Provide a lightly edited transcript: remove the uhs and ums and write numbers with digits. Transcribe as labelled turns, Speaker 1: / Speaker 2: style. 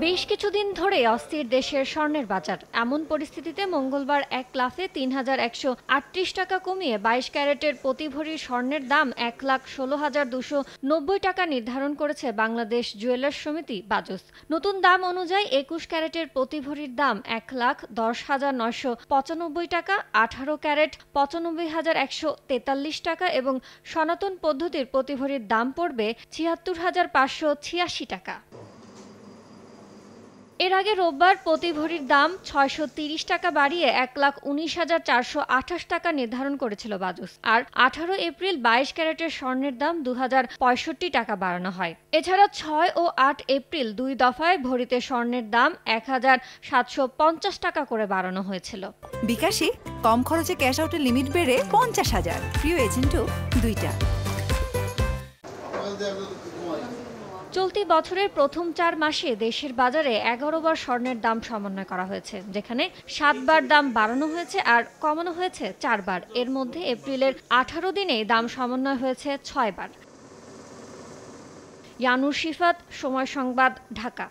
Speaker 1: বেশ কিছুদিন ধরে অস্থির দেশের স্বর্ণের বাজার। এমন পরিস্থিতিতে মঙ্গলবার এক লাফে ৩,১৩৮ টাকা কমিয়ে ২২ ক্যারেটের প্রতি ভরি স্বর্ণের দাম ১,১৬,২৯০ টাকা নির্ধারণ করেছে বাংলাদেশ জুয়েলার্স সমিতি বাজুস। নতুন দাম অনুযায়ী ২১ ক্যারেটের প্রতি ভরির দাম ১,১০,৯৯৫ টাকা, ১৮ ক্যারেট ৯৫,১৪৩ টাকা এবং সনাতন পদ্ধতির প্রতি ভরির দাম পড়বে ৭৬,৫৮৬ টাকা। এর আগে রোববার প্রতি ভরির দাম ৬৩০ টাকা বাড়িয়ে ১,১৯,৪২৮ টাকা নির্ধারণ করেছিল বাজুস। আর ১৮ এপ্রিল ২২ ক্যারেটের স্বর্ণের দাম ২,০৬৫ টাকা বাড়ানো হয়। এছাড়া ৬ ও ৮ এপ্রিল দুই দফায় ভরিতে স্বর্ণের দাম ১,৭৫০ টাকা করে বাড়ানো হয়েছিল।
Speaker 2: বিকাশে কম খরচে ক্যাশ আউটের লিমিট বেড়ে ৫০,০০০। প্রিয় এজেন্টও ২টা।
Speaker 1: চলতি বছরের প্রথম ৪ মাসে দেশের বাজারে ১১ বার স্বর্ণের দাম সমন্বয় করা হয়েছে, যেখানে ৭ বার দাম বাড়ানো হয়েছে আর কমানো হয়েছে ৪ বার। এর মধ্যে এপ্রিলের ১৮ দিনেই দাম সমন্বয় হয়েছে ৬ বার। ইয়ানুর শিফাত, সময় সংবাদ, ঢাকা।